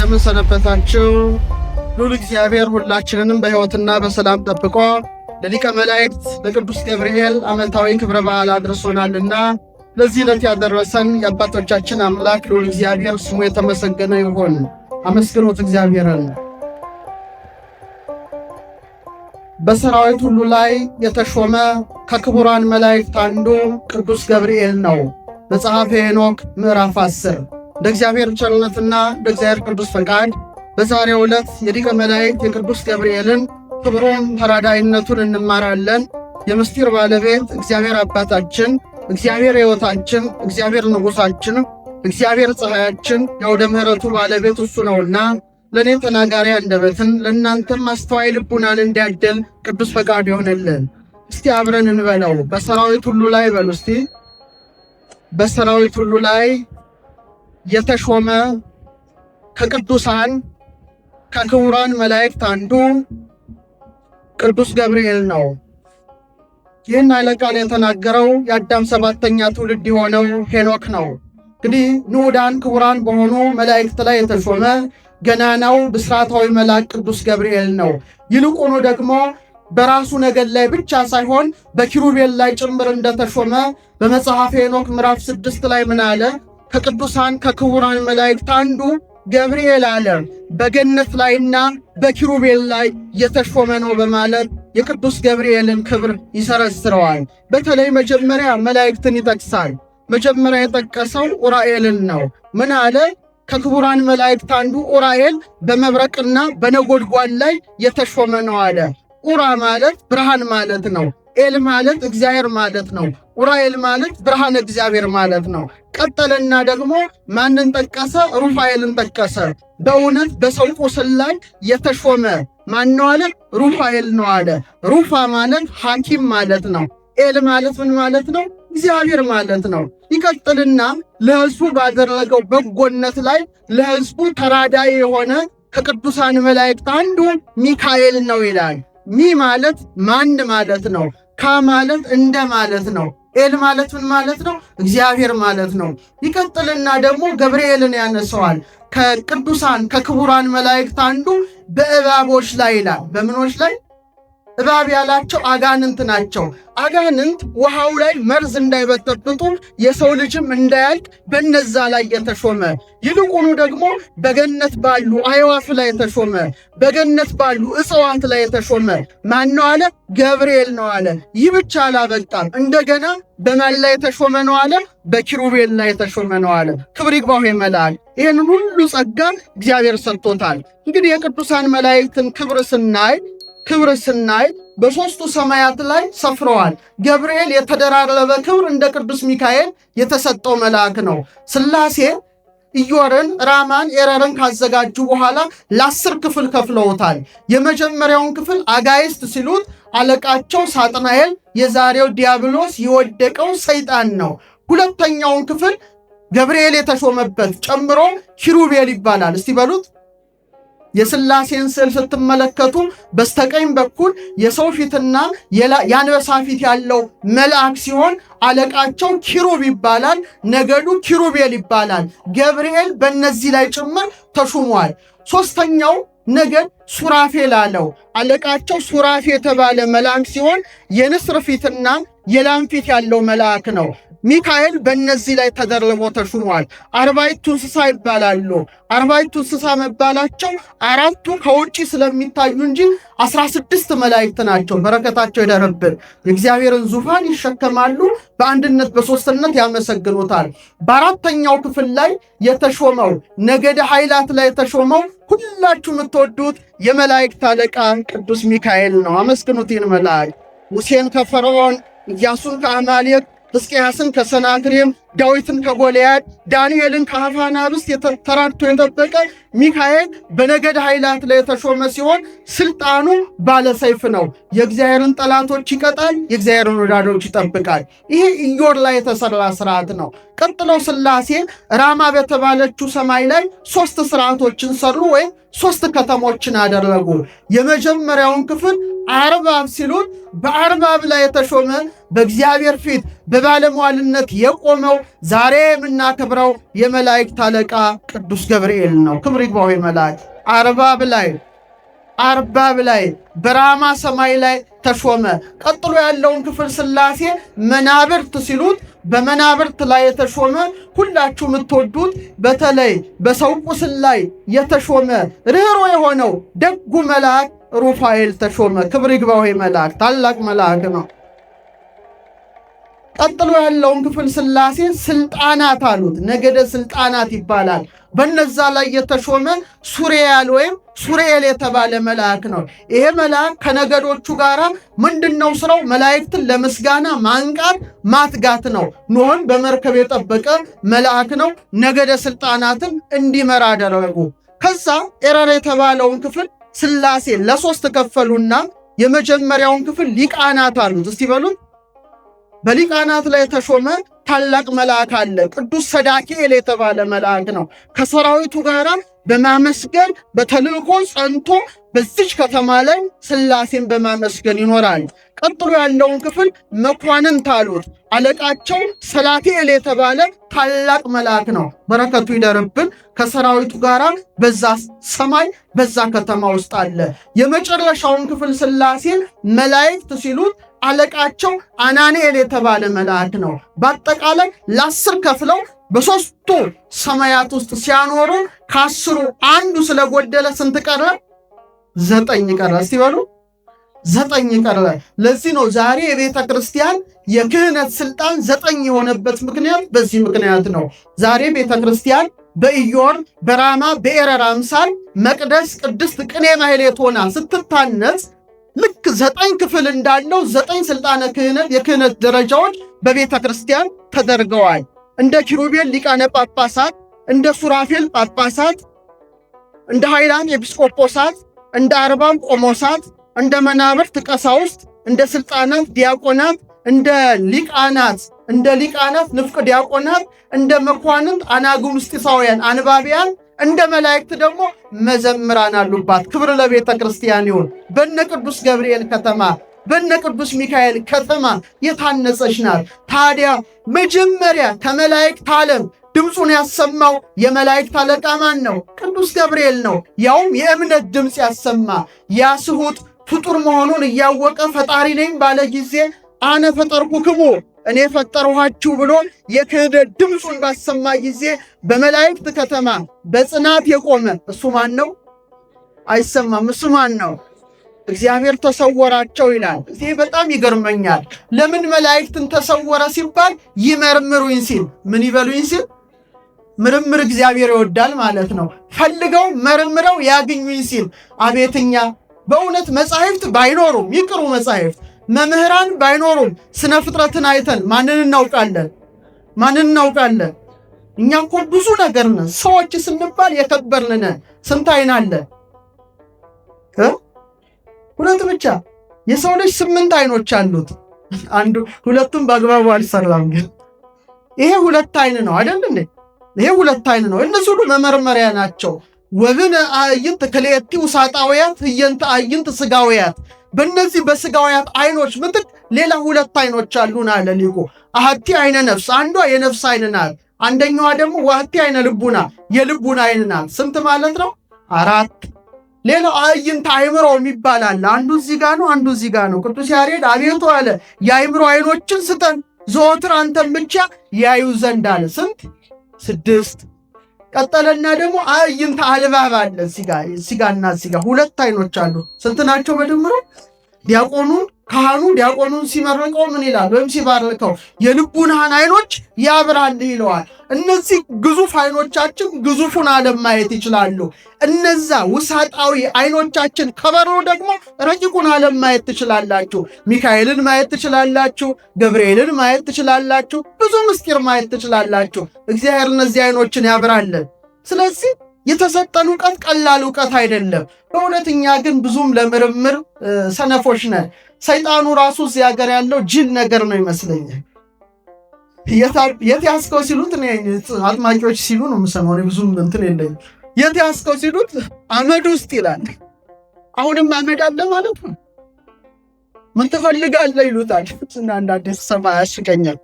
እንደምን ሰነበታችሁ? ሉል እግዚአብሔር ሁላችንንም በሕይወትና በሰላም ጠብቆ ለሊቀ መላእክት ለቅዱስ ገብርኤል ዓመታዊ ክብረ በዓል አድርሶናልና ለዚህ ዕለት ያደረሰን የአባቶቻችን አምላክ ሉል እግዚአብሔር ስሙ የተመሰገነ ይሁን። አመስግኑት እግዚአብሔርን። በሰራዊት ሁሉ ላይ የተሾመ ከክቡራን መላእክት አንዱ ቅዱስ ገብርኤል ነው። መጽሐፈ ሄኖክ ምዕራፍ 10። እንደ እግዚአብሔር ቸርነትና እንደ እግዚአብሔር ቅዱስ ፈቃድ በዛሬው ዕለት የሊቀ መላእክት የቅዱስ ገብርኤልን ክብሩን ተራዳኢነቱን እንማራለን። የምስጢር ባለቤት እግዚአብሔር አባታችን፣ እግዚአብሔር ሕይወታችን፣ እግዚአብሔር ንጉሣችን፣ እግዚአብሔር ፀሐያችን፣ የአውደ ምሕረቱ ባለቤት እሱ ነውና ለእኔ ተናጋሪ አንደበትን ለእናንተም አስተዋይ ልቡናን እንዲያድል ቅዱስ ፈቃድ ይሆንልን። እስቲ አብረን እንበለው። በሰራዊት ሁሉ ላይ በሉ እስቲ። በሰራዊት ሁሉ ላይ የተሾመ ከቅዱሳን ከክቡራን መላእክት አንዱ ቅዱስ ገብርኤል ነው። ይህን ኃይለ ቃል የተናገረው የአዳም 7ኛ ትውልድ የሆነው ሄኖክ ነው። እንግዲህ ንዑዳን ክቡራን በሆኑ መላእክት ላይ የተሾመ ገናናው ብስራታዊ መልአክ ቅዱስ ገብርኤል ነው። ይልቁኑ ደግሞ በራሱ ነገድ ላይ ብቻ ሳይሆን በኪሩቤል ላይ ጭምር እንደተሾመ በመጽሐፈ ሄኖክ ምዕራፍ 6 ላይ ምን አለ? ከቅዱሳን ከክቡራን መላእክት አንዱ ገብርኤል አለ በገነት ላይና በኪሩቤል ላይ የተሾመ ነው በማለት የቅዱስ ገብርኤልን ክብር ይሰረስረዋል። በተለይ መጀመሪያ መላእክትን ይጠቅሳል። መጀመሪያ የጠቀሰው ኡራኤልን ነው። ምን አለ? ከክቡራን መላእክት አንዱ ኡራኤል በመብረቅና በነጎድጓድ ላይ የተሾመ ነው አለ። ኡራ ማለት ብርሃን ማለት ነው። ኤል ማለት እግዚአብሔር ማለት ነው። ኡራኤል ማለት ብርሃን እግዚአብሔር ማለት ነው። ቀጠለና ደግሞ ማንን ጠቀሰ? ሩፋኤልን ጠቀሰ። በእውነት በሰው ቁስል ላይ የተሾመ ማን ነው አለ? ሩፋኤል ነው አለ። ሩፋ ማለት ሐኪም ማለት ነው። ኤል ማለት ምን ማለት ነው? እግዚአብሔር ማለት ነው። ይቀጥልና ለሕዝቡ ባደረገው በጎነት ላይ ለሕዝቡ ተራዳኢ የሆነ ከቅዱሳን መላእክት አንዱ ሚካኤል ነው ይላል። ሚ ማለት ማን ማለት ነው። ካ ማለት እንደ ማለት ነው። ኤል ማለት ምን ማለት ነው? እግዚአብሔር ማለት ነው። ይቀጥልና ደግሞ ገብርኤልን ያነሰዋል። ከቅዱሳን ከክቡራን መላእክት አንዱ በእባቦች ላይ ይላል። በምኖች ላይ? እባብ ያላቸው አጋንንት ናቸው። አጋንንት ውሃው ላይ መርዝ እንዳይበጠብጡ የሰው ልጅም እንዳያልቅ በነዛ ላይ የተሾመ፣ ይልቁኑ ደግሞ በገነት ባሉ አዕዋፍ ላይ የተሾመ፣ በገነት ባሉ እጽዋት ላይ የተሾመ ማን ነው አለ? ገብርኤል ነው አለ። ይህ ብቻ አላበቃም። እንደገና በማን ላይ የተሾመ ነው አለ? በኪሩቤል ላይ የተሾመ ነው አለ። ክብር ይግባው ይመላል። ይህን ሁሉ ጸጋ እግዚአብሔር ሰጥቶታል። እንግዲህ የቅዱሳን መላእክትን ክብር ስናይ በሦስቱ ሰማያት ላይ ሰፍረዋል። ገብርኤል የተደራረበ ክብር እንደ ቅዱስ ሚካኤል የተሰጠው መልአክ ነው። ሥላሴ ኢዮርን፣ ራማን፣ ኤረርን ካዘጋጁ በኋላ ለ10 ክፍል ከፍለውታል። የመጀመሪያውን ክፍል አጋይስት ሲሉት አለቃቸው ሳጥናኤል የዛሬው ዲያብሎስ የወደቀው ሰይጣን ነው። ሁለተኛውን ክፍል ገብርኤል የተሾመበት ጨምሮ ኪሩቤል ይባላል። እስቲ በሉት። የሥላሴን ስዕል ስትመለከቱ በስተቀኝ በኩል የሰው ፊትና የአንበሳ ፊት ያለው መልአክ ሲሆን አለቃቸው ኪሩብ ይባላል። ነገዱ ኪሩቤል ይባላል። ገብርኤል በእነዚህ ላይ ጭምር ተሹሟል። ሦስተኛው ነገድ ሱራፌል አለው። አለቃቸው ሱራፌ የተባለ መልአክ ሲሆን የንስር ፊትና የላም ፊት ያለው መልአክ ነው። ሚካኤል በእነዚህ ላይ ተደርቦ ተሹሟል። 40ቱ እንስሳ ይባላሉ። 40ቱ እንስሳ መባላቸው 4ቱ ከውጭ ስለሚታዩ እንጂ 16 መላእክት ናቸው። በረከታቸው ይደርብን። የእግዚአብሔርን ዙፋን ይሸከማሉ። በአንድነት በሦስትነት ያመሰግኑታል። በአራተኛው ክፍል ላይ የተሾመው ነገደ ኃይላት ላይ የተሾመው ሁላችሁ የምትወዱት የመላእክት አለቃ ቅዱስ ሚካኤል ነው። አመስግኑት ይህን መልአክ። ሙሴን ከፈርዖን፣ ኢያሱን ከአማሌቅ፣ ሕዝቅያስን ከሰናክሬም፣ ዳዊትን ከጎልያድ፣ ዳንኤልን ከአፍ አናብስት ተራድቶ የጠበቀ ሚካኤል በነገድ ኃይላት ላይ የተሾመ ሲሆን ስልጣኑ ባለሰይፍ ነው። የእግዚአብሔርን ጠላቶች ይቀጣል፣ የእግዚአብሔርን ወዳዶች ይጠብቃል። ይሄ ኢዮር ላይ የተሰራ ስርዓት ነው። ቀጥለው ሥላሴ ራማ በተባለችው ሰማይ ላይ 3 ስርዓቶችን ሰሩ ወይም 3 ከተሞችን አደረጉ። የመጀመሪያውን ክፍል አርባብ ሲሉት በአርባብ ላይ የተሾመ በእግዚአብሔር ፊት በባለሟልነት የቆመው ዛሬ የምናከብረው የመላእክት አለቃ ቅዱስ ገብርኤል ነው። ክብር ይግባው። መልአክ አርባብ ላይ በራማ ሰማይ ላይ ተሾመ። ቀጥሎ ያለውን ክፍል ሥላሴ መናብርት ሲሉት በመናብርት ላይ የተሾመ ሁላችሁ የምትወዱት በተለይ በሰው ቁስል ላይ የተሾመ ርኅሩኅ የሆነው ደጉ መልአክ ሩፋኤል ተሾመ። ክብር ይግባው። መልአክ ታላቅ መልአክ ነው። ቀጥሎ ያለውን ክፍል ሥላሴ ስልጣናት አሉት። ነገደ ስልጣናት ይባላል። በነዛ ላይ የተሾመ ሱሪያል ወይም ሱሪኤል የተባለ መልአክ ነው። ይሄ መልአክ ከነገዶቹ ጋር ምንድነው ስራው? መላእክትን ለምስጋና ማንቃት ማትጋት ነው። ኖህን በመርከብ የጠበቀ መልአክ ነው። ነገደ ስልጣናትን እንዲመራ አደረጉ። ከዛ ኤረር የተባለውን ክፍል ሥላሴ ለሶስት ከፈሉና የመጀመሪያውን ክፍል ሊቃናት አሉት። እስቲ በሉት። በሊቃናት ላይ የተሾመ ታላቅ መልአክ አለ። ቅዱስ ሰዳክኤል የተባለ መልአክ ነው። ከሰራዊቱ ጋር በማመስገን በተልእኮ ጸንቶ በዚች ከተማ ላይ ሥላሴን በማመስገን ይኖራል። ቀጥሎ ያለውን ክፍል መኳንንት አሉት። አለቃቸው ሰላትኤል የተባለ ታላቅ መልአክ ነው። በረከቱ ይደርብን። ከሰራዊቱ ጋር በዛ ሰማይ በዛ ከተማ ውስጥ አለ። የመጨረሻውን ክፍል ሥላሴን መላእክት ሲሉት አለቃቸው አናንኤል የተባለ መልአክ ነው። በአጠቃላይ ለ10 ከፍለው በሦስቱ ሰማያት ውስጥ ሲያኖሩ ከ10 አንዱ ስለጎደለ ስንት ቀረ? 9 ቀረ። እስቲ በሉ 9 ቀረ። ለዚህ ነው ዛሬ የቤተ ክርስቲያን የክህነት ስልጣን 9 የሆነበት ምክንያት በዚህ ምክንያት ነው። ዛሬ ቤተ ክርስቲያን በኢዮር በራማ በኤረር አምሳል መቅደስ ቅድስት ቅኔ ማህሌት ሆና ስትታነጽ ልክ 9 ክፍል እንዳለው 9 ስልጣነ ክህነት የክህነት ደረጃዎች በቤተ ክርስቲያን ተደርገዋል። እንደ ኪሩቤል ሊቃነ ጳጳሳት፣ እንደ ሱራፌል ጳጳሳት፣ እንደ ኃይላን ኤጲስቆጶሳት፣ እንደ አርባም ቆሞሳት፣ እንደ መናብርት ቀሳውስት፣ እንደ ስልጣናት ዲያቆናት፣ እንደ ሊቃናት ንፍቅ ዲያቆናት፣ እንደ መኳንንት አናጉንስጢሳውያን አንባቢያን፣ እንደ መላእክት ደግሞ መዘምራን አሉባት። ክብር ለቤተ ክርስቲያን ይሁን። በነ ቅዱስ ገብርኤል ከተማ በነ ቅዱስ ሚካኤል ከተማ የታነጸች ናት። ታዲያ መጀመሪያ ከመላእክት ዓለም ድምፁን ያሰማው የመላእክት አለቃ ማን ነው? ቅዱስ ገብርኤል ነው። ያውም የእምነት ድምፅ ያሰማ። ያስሁት ፍጡር መሆኑን እያወቀ ፈጣሪ ነኝ ባለ ጊዜ አነ ፈጠርኩክሙ እኔ ፈጠርኋችሁ ብሎ የክህደት ድምፁን ባሰማ ጊዜ በመላእክት ከተማ በጽናት የቆመ እሱ ማን ነው? አይሰማም። እሱ ማን ነው? እግዚአብሔር ተሰወራቸው ይላል። ይህ በጣም ይገርመኛል። ለምን መላእክትን ተሰወረ ሲባል ይመርምሩኝ ሲል ምን ይበሉኝ ሲል ምርምር እግዚአብሔር ይወዳል ማለት ነው። ፈልገው መርምረው ያግኙኝ ሲል አቤትኛ በእውነት መጻሕፍት ባይኖሩም ይቅሩ መጻሕፍት መምህራን ባይኖሩም ስነ ፍጥረትን አይተን ማንን እናውቃለን? እኛ እኮ ብዙ ነገር ነን። ሰዎች ስንባል የከበርን ነን። ስንት አይን አለ? 2 ብቻ። የሰው ልጅ 8 አይኖች አሉት። ሁለቱም በአግባቡ አልሰራም። ግን ይሄ 2 አይን ነው አይደል እንዴ? ይሄ 2 አይን ነው። እነሱ ሁሉ መመርመሪያ ናቸው። ወብን አዕይንት ክልኤቲ ውሳጣውያት ህየንተ አዕይንት ስጋውያት። በእነዚህ በስጋውያት አይኖች ምትክ ሌላ 2 አይኖች አሉን አለ ሊቁ። አሐቲ አይነ ነፍስ፣ አንዷ የነፍስ አይን ናት። አንደኛዋ ደግሞ ወሐቲ አይነ ልቡና፣ የልቡና አይን ናት። ስንት ማለት ነው? 4። ሌላው አዕይንተ አእምሮ የሚባል አለ። አንዱ እዚህ ጋር ነው፣ አንዱ እዚህ ጋር ነው። ቅዱስ ያሬድ አቤቱ አለ የአእምሮ አይኖችን ስጠን ዘወትር አንተን ብቻ ያዩ ዘንድ አለ። ስንት? 6። ቀጠለና ደግሞ አዕይንተ አልባብ አለ። እዚጋና እዚጋ 2 አይኖች አሉ። ስንት ናቸው በድምሩ? ካህኑ ዲያቆኑን ሲመርቀው ምን ይላል? ወይም ሲባርከው የልቡናህን አይኖች ያብራልህ ይለዋል። እነዚህ ግዙፍ አይኖቻችን ግዙፉን ዓለም ማየት ይችላሉ። እነዛ ውሳጣዊ አይኖቻችን ከበሩ ደግሞ ረቂቁን ዓለም ማየት ትችላላችሁ። ሚካኤልን ማየት ትችላላችሁ። ገብርኤልን ማየት ትችላላችሁ። ብዙ ምስጢር ማየት ትችላላችሁ። እግዚአብሔር እነዚህ አይኖችን ያብራልን። ስለዚህ የተሰጠን እውቀት ቀላል እውቀት አይደለም። በእውነት እኛ ግን ብዙም ለምርምር ሰነፎች ነን። ሰይጣኑ ራሱ እዚህ ሀገር ያለው ጅል ነገር ነው ይመስለኛል። የት ያስከው ሲሉት አጥማቂዎች ሲሉ ነው የምሰማው። ብዙም እንትን የለኝም። የት ያስከው ሲሉት አመድ ውስጥ ይላል። አሁንም አመድ አለ ማለት ነው። ምን ትፈልጋለህ ይሉታል። እና አንዳንዴ ሰማ ያስቀኛል።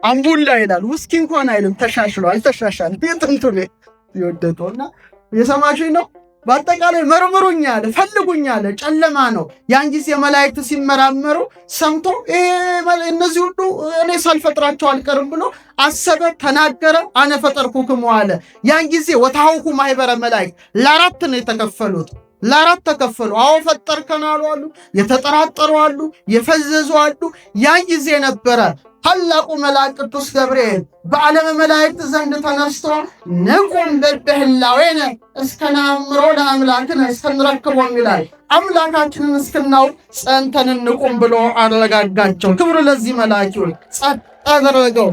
አምቡላ ይላል። ውስኪ እንኳን አይልም። ተሻሽሎ አልተሻሻለ የጥንቱ ቤት ይወደደውና የሰማሽኝ ነው። በአጠቃላይ መርምሩኝ አለ፣ ፈልጉኝ አለ። ጨለማ ነው። ያን ጊዜ መላእክት ሲመራመሩ ሰምቶ እነዚህ ሁሉ እኔ ሳልፈጥራቸው አልቀርም ብሎ አሰበ፣ ተናገረ። አነ ፈጠርኩክሙ አለ። ያን ጊዜ ወታውኩ ማህበረ መላእክት ለአራት ነው የተከፈሉት። ለአራት ተከፈሉ። አዎ ፈጠርከን አሉ፣ የተጠራጠሩ አሉ፣ የፈዘዙ አሉ። ያን ጊዜ ነበረ ታላቁ መልአክ ቅዱስ ገብርኤል በዓለመ መላእክት ዘንድ ተነስቶ ንቁም በበህላዌነ እስከናምሮ ለአምላክነ እስከንረክቦ ይላል። አምላካችንን እስክናውቅ ጸንተን እንቁም ብሎ አረጋጋቸው። ክብር ለዚህ መልአክ ይሁን። ጸጥ አደረገው።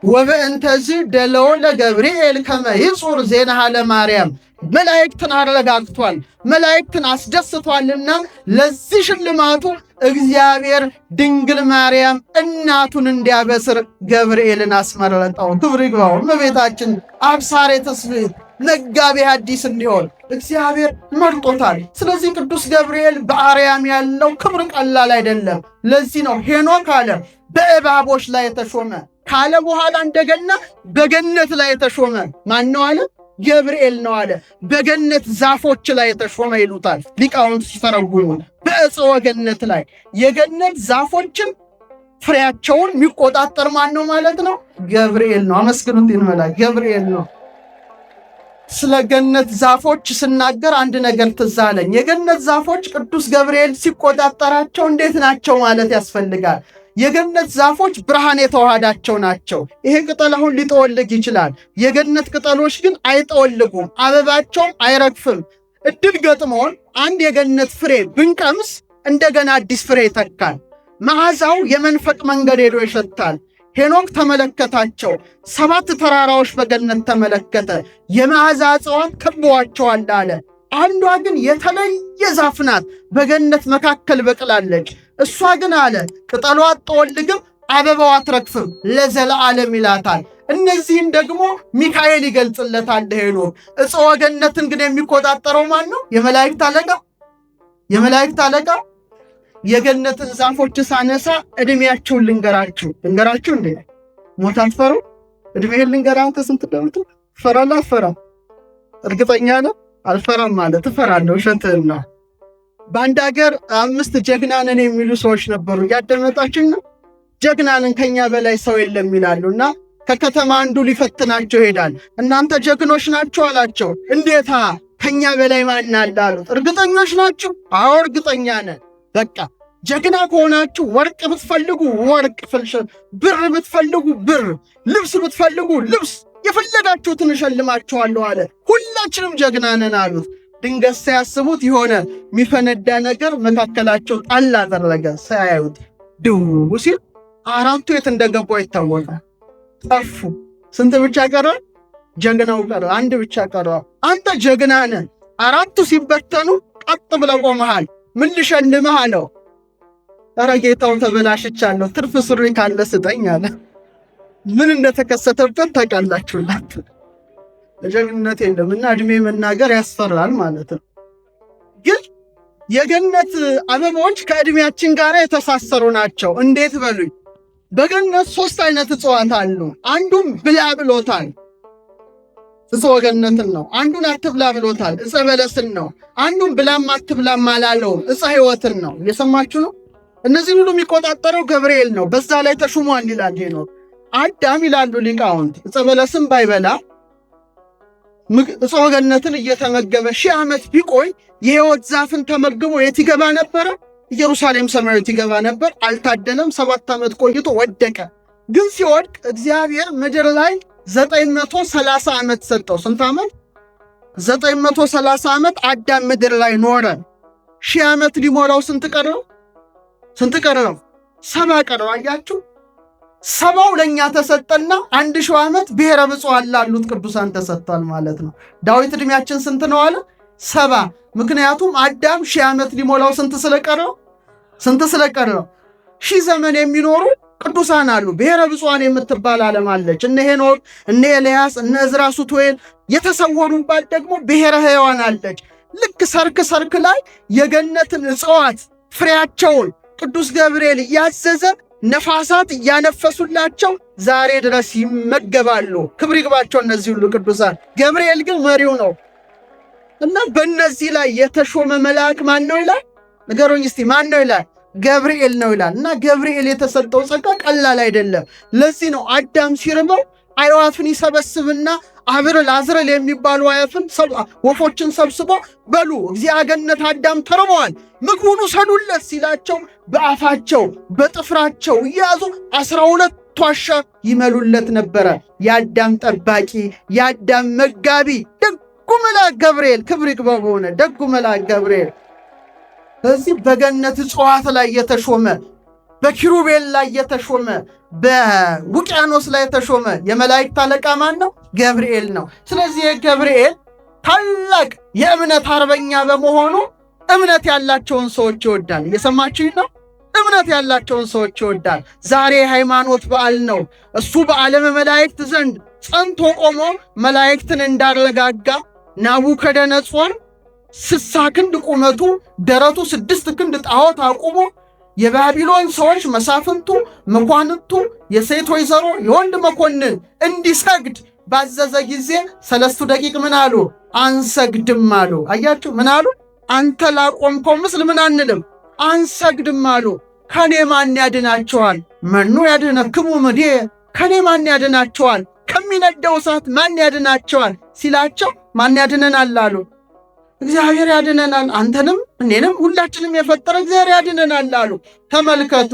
ወበእንተዚ ደለው ለገብርኤል ከመ ይጹር ዜናሃ ለማርያም መላእክትን አረጋግቷል፣ መላእክትን አስደስቷልና ለዚህ ሽልማቱ እግዚአብሔር ድንግል ማርያም እናቱን እንዲያበስር ገብርኤልን አስመረጠው። ክብር ይግባው። እመቤታችን አብሳሬ ተስብእት መጋቤ ሐዲስ እንዲሆን እግዚአብሔር መርጦታል። ስለዚህ ቅዱስ ገብርኤል በአርያም ያለው ክብር ቀላል አይደለም። ለዚህ ነው ሄኖክ አለ በእባቦች ላይ የተሾመ ካለ በኋላ እንደገና በገነት ላይ የተሾመ ማን ነው አለ? ገብርኤል ነው አለ። በገነት ዛፎች ላይ የተሾመ ይሉታል ሊቃውንት ሲተረጉሙ። በዕፀ ገነት ላይ የገነት ዛፎችን ፍሬያቸውን የሚቆጣጠር ማን ነው ማለት ነው? ገብርኤል ነው። አመስግኑት ይመላል። ገብርኤል ነው። ስለ ገነት ዛፎች ስናገር አንድ ነገር ትዝ አለኝ። የገነት ዛፎች ቅዱስ ገብርኤል ሲቆጣጠራቸው እንዴት ናቸው ማለት ያስፈልጋል። የገነት ዛፎች ብርሃን የተዋሃዳቸው ናቸው። ይሄ ቅጠል አሁን ሊጠወልግ ይችላል። የገነት ቅጠሎች ግን አይጠወልጉም፣ አበባቸውም አይረግፍም። እድል ገጥሞን አንድ የገነት ፍሬ ብንቀምስ እንደገና አዲስ ፍሬ ይተካል። መዓዛው የመንፈቅ መንገድ ሄዶ ይሸታል። ሄኖክ ተመለከታቸው። 7 ተራራዎች በገነት ተመለከተ። የመዓዛ እጽዋት ከበዋቸዋል አለ። አንዷ ግን የተለየ ዛፍ ናት፣ በገነት መካከል በቅላለች። እሷ ግን አለ ቅጠሏ አትጠወልግም፣ አበባዋ አትረግፍም፣ ለዘለዓለም ይላታል። እነዚህም ደግሞ ሚካኤል ይገልጽለታል ሄኖክ። ዕፀ ገነትን ግን የሚቆጣጠረው ማን ነው? የመላእክት አለቃ። የመላእክት አለቃ የገነትን ዛፎች ሳነሳ እድሜያቸውን ልንገራችሁ እንዴ ሞት አትፈሩ? እድሜህን ልንገራህ። አንተ ስንት ደምቱ ፈራላ? አትፈራም? እርግጠኛ ነህ? አልፈራም ማለት እፈራለሁ። እሸትህን ነው። በአንድ ሀገር 5 ጀግናንን የሚሉ ሰዎች ነበሩ። እያደመጣችን ነው። ጀግናንን ከኛ በላይ ሰው የለም ይላሉና ከከተማ አንዱ ሊፈትናቸው ይሄዳል። እናንተ ጀግኖች ናቸው አላቸው። እንዴታ ከኛ በላይ ማን አለ አሉት። እርግጠኞች ናቸው? አዎ እርግጠኛ ነን። በቃ ጀግና ከሆናችሁ ወርቅ ብትፈልጉ ወርቅ፣ ብር ብትፈልጉ ብር፣ ልብስ ብትፈልጉ ልብስ፣ የፈለጋችሁትን እሸልማችኋለሁ አለ። ሁላችንም ጀግና ነን አሉት። ድንገት ሳያስቡት የሆነ የሚፈነዳ ነገር መካከላቸው ጣል አደረገ። ሳያዩት ድው ሲል 4ቱ የት እንደገቡ አይታወቅም። ጠፉ። ስንት ብቻ ቀረ? ጀግናው ቀረ። አንድ ብቻ ቀረ። አንተ ጀግና ነህ። 4ቱ ሲበተኑ ቀጥ ብለው ቆመሃል። ምን ልሸልምህ አለው። ኧረ ጌታው ተበላሽቻለሁ፣ ትርፍ ሱሪ ካለ ስጠኝ አለ። ምን እንደተከሰተበት ታውቃላችሁላት። ጀግንነት የለምና እድሜ መናገር ያስፈራል ማለት ነው። ግን የገነት አበቦች ከእድሜያችን ጋር የተሳሰሩ ናቸው። እንዴት በሉኝ። በገነት 3 አይነት እጽዋት አሉ። አንዱም ብላ ብሎታል፣ ዕፀ ገነትን ነው። አንዱን አትብላ ብሎታል፣ ዕፀ በለስን ነው። አንዱን ብላም አትብላም አላለውም፣ ዕፀ ሕይወትን ነው። እየሰማችሁ ነው። እነዚህ ሁሉ የሚቆጣጠረው ገብርኤል ነው። በዛ ላይ ተሹሟል ይላል ሄኖክ። አዳም ይላሉ ሊቃውንት ዕፀ በለስን ባይበላ ዕፀ ገነትን እየተመገበ 1000 ዓመት ቢቆይ የሕይወት ዛፍን ተመግቦ የት ይገባ ነበረ? ኢየሩሳሌም ሰማያዊት ይገባ ነበር። አልታደለም። 7 ዓመት ቆይቶ ወደቀ። ግን ሲወድቅ እግዚአብሔር ምድር ላይ 930 ዓመት ሰጠው። ስንት ዓመት? 930 ዓመት አዳም ምድር ላይ ኖረ። 1000 ዓመት ሊሞላው ስንት ቀረው? 70 ቀረው። አያችሁ፣ 70ው ለኛ ተሰጠና 1000 ዓመት ብሔረ ብፁዓን ላሉት ቅዱሳን ተሰጥቷል ማለት ነው። ዳዊት እድሜያችን ስንት ነው አለ? 70። ምክንያቱም አዳም 1000 ዓመት ሊሞላው ስንት ስለቀረው 1000 ዘመን የሚኖሩ ቅዱሳን አሉ። ብሔረ ብፁዓን የምትባል ዓለም አለች። እነ ሄኖክ፣ እነ ኤልያስ፣ እነ ዕዝራ ሱቱኤል የተሰወሩባት ደግሞ ብሔረ ሕያዋን አለች። ልክ ሰርክ ላይ የገነትን እጽዋት ፍሬያቸውን ቅዱስ ገብርኤል እያዘዘ ነፋሳት እያነፈሱላቸው ዛሬ ድረስ ይመገባሉ። ክብር ይግባቸው እነዚህ ሁሉ ቅዱሳን። ገብርኤል ግን መሪው ነው እና በእነዚህ ላይ የተሾመ መልአክ ማን ነው ይላል? ንገሩኝ እስቲ ማን ነው ይላል? ገብርኤል ነው ይላል። እና ገብርኤል የተሰጠው ጸጋ ቀላል አይደለም። ለዚህ ነው አዳም ሲርበው አዕዋፍን ይሰበስብና አብረል አዝረል የሚባሉ ወፎችን ሰብስቦ በሉ እግዚአ ገነት አዳም ተርበዋል ምግቡን ውሰዱለት ሲላቸው በአፋቸው በጥፍራቸው እያዙ 12 ዋሻ ይመሉለት ነበረ። የአዳም ጠባቂ የአዳም መጋቢ ደጉ መልአክ ገብርኤል፣ ክብር ይግባው በሆነ ደጉ መልአክ ገብርኤል በዚህ በገነት እጽዋት ላይ የተሾመ በኪሩቤል ላይ የተሾመ በውቅያኖስ ላይ የተሾመ የመላእክት አለቃ ማን ነው? ገብርኤል ነው። ስለዚህ ገብርኤል ታላቅ የእምነት አርበኛ በመሆኑ እምነት ያላቸውን ሰዎች ይወዳል። እየሰማችሁኝ ነው? እምነት ያላቸውን ሰዎች ይወዳል። ዛሬ ሃይማኖት በዓል ነው። እሱ በዓለመ መላእክት ዘንድ ጸንቶ ቆሞ መላእክትን እንዳረጋጋ ናቡከደነጾር 60 ክንድ ቁመቱ ደረቱ 6 ክንድ ጣዖት አቁሞ የባቢሎን ሰዎች መሳፍንቱ፣ መኳንንቱ፣ የሴት ወይዘሮ፣ የወንድ መኮንን እንዲሰግድ ባዘዘ ጊዜ 3 ደቂቅ ምን አሉ? አንሰግድም አሉ። አያችሁ ምን አሉ? አንተ ላቆምከው ምስል ምን አንልም አንሰግድም አሉ። ከኔ ማን ያድናቸዋል? መኑ ያድነክሙ እምኔ፣ ከኔ ማን ያድናቸዋል? ከሚነደው እሳት ማን ያድናቸዋል ሲላቸው ማን ያድነናል አሉ። እግዚአብሔር ያድነናል፣ አንተንም እኔንም ሁላችንም የፈጠረ እግዚአብሔር ያድነናል አሉ። ተመልከቱ፣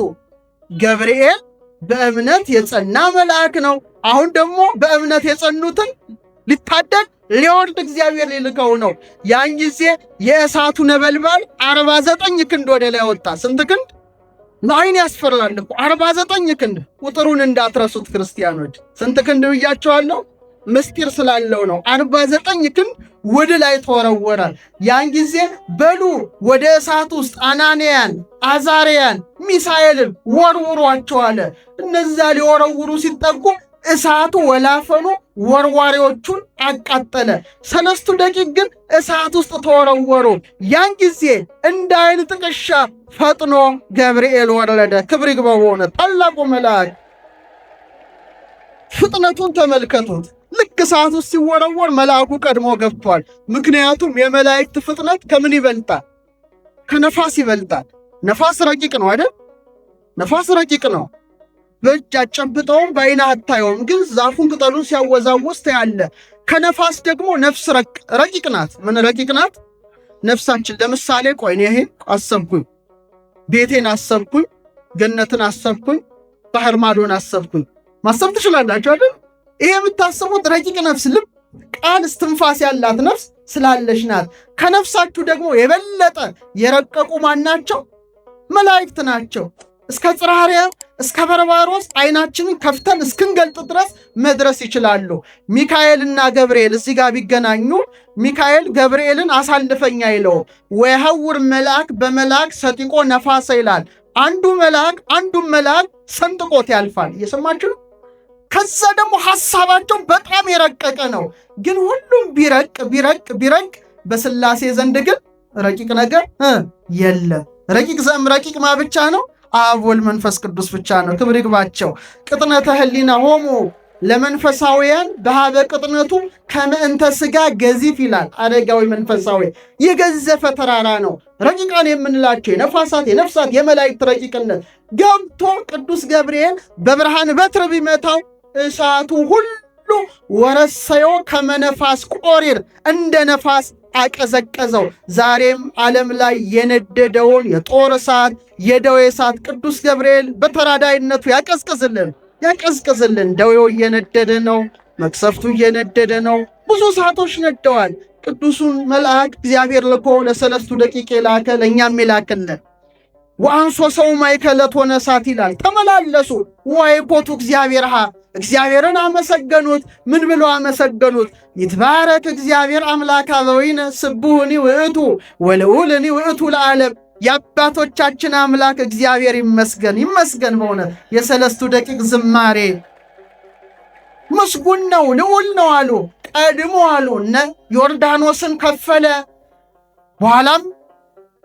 ገብርኤል በእምነት የጸና መልአክ ነው። አሁን ደግሞ በእምነት የጸኑትን ሊታደግ ሊወርድ እግዚአብሔር ሊልከው ነው። ያን ጊዜ የእሳቱ ነበልባል 49 ክንድ ወደ ላይ ወጣ። ስንት ክንድ? ለዓይን ያስፈራል እኮ 49 ክንድ። ቁጥሩን እንዳትረሱት ክርስቲያኖች። ስንት ክንድ ብያቸዋለሁ? ምስጢር ስላለው ነው። 49 ክንድ ወደ ላይ ተወረወረ። ያን ጊዜ በሉ ወደ እሳት ውስጥ አናንያን፣ አዛርያን፣ ሚሳኤልን ወርውሯቸው አለ። እነዛ ሊወረውሩ ሲጠጉ እሳቱ ወላፈኑ ወርዋሪዎቹን አቃጠለ። 3 ደቂቅ ግን እሳት ውስጥ ተወረወሩ። ያን ጊዜ እንደ ዓይን ጥቅሻ ፈጥኖ ገብርኤል ወረደ። ክብር ይግባው በሆነ ታላቁ መልአክ። ፍጥነቱን ተመልከቱት። ልክ እሳት ውስጥ ሲወረወር መልአኩ ቀድሞ ገብቷል። ምክንያቱም የመላእክት ፍጥነት ከምን ይበልጣል? ከነፋስ ይበልጣል። ነፋስ ረቂቅ ነው አይደል? ነፋስ ረቂቅ ነው። በእጅ አጨብጠውም በዓይን አታየውም፣ ግን ዛፉን ቅጠሉን ሲያወዛውዝ ታያለ። ከነፋስ ደግሞ ነፍስ ረቂቅ ናት። ምን ረቂቅ ናት? ነፍሳችን። ለምሳሌ ቆይ እኔ ይሄን አሰብኩኝ፣ ቤቴን አሰብኩኝ፣ ገነትን አሰብኩኝ፣ ባህር ማዶን አሰብኩኝ። ማሰብ ትችላላችሁ አይደል? ይሄ የምታስቡት ረቂቅ ነፍስ፣ ልብ፣ ቃል፣ እስትንፋስ ያላት ነፍስ ስላለሽ ናት። ከነፍሳችሁ ደግሞ የበለጠ የረቀቁ ማን ናቸው? መላእክት ናቸው። እስከ ጽርሐ አርያም እስከ በርባሮስ ዓይናችንን ከፍተን እስክንገልጥ ድረስ መድረስ ይችላሉ። ሚካኤልና ገብርኤል እዚህ ጋር ቢገናኙ ሚካኤል ገብርኤልን አሳልፈኛ ይለው ወይሐውር መልአክ በመልአክ ሰጢቆ ነፋሰ ይላል። አንዱ መልአክ ሰንጥቆት ያልፋል። እየሰማችሁ ነው? ከዛ ደግሞ ሐሳባቸው በጣም የረቀቀ ነው። ግን ሁሉም ቢረቅ በሥላሴ ዘንድ ግን ረቂቅ ነገር የለም። ረቂቅ ማ ብቻ ነው? አብ ወልድ መንፈስ ቅዱስ ብቻ ነው። ክብር ይግባቸው። ቅጥነተ ህሊና ሆሙ ለመንፈሳውያን በሃበ ቅጥነቱ ከመእንተ ሥጋ ገዚፍ ይላል አረጋዊ መንፈሳዊ። የገዘፈ ተራራ ነው። ረቂቃን የምንላቸው የነፋሳት የነፍሳት የመላእክት ረቂቅነት ገብቶ ቅዱስ ገብርኤል በብርሃን በትር ቢመታው እሳቱ ሁሉ ወረሰዮ ከመነፋስ ቆሪር እንደ ነፋስ አቀዘቀዘው። ዛሬም ዓለም ላይ የነደደውን የጦር እሳት የደዌ እሳት ቅዱስ ገብርኤል በተራዳይነቱ ያቀዝቅዝልን። ደዌው እየነደደ ነው። መቅሰፍቱ እየነደደ ነው። ብዙ እሳቶች ነደዋል። ቅዱሱን መልአክ እግዚአብሔር ልኮ ለ3 ደቂቅ የላከ ለእኛም ይላክልን። ወአንሶ ሰው ማይከለት ሆነ እሳት ይላል። ተመላለሱ ዋይኮቱ እግዚአብሔርን አመሰገኑት። ምን ብሎ አመሰገኑት? ይትባረክ እግዚአብሔር አምላክ አበዊነ ስቡህኒ ውእቱ ወልዑልኒ ውእቱ ለዓለም። የአባቶቻችን አምላክ እግዚአብሔር ይመስገን። በእውነት የ3 ደቂቅ ዝማሬ ምስጉን ነው፣ ልዑል ነው አሉ። ቀድሞ አሉ እነ ዮርዳኖስን ከፈለ። በኋላም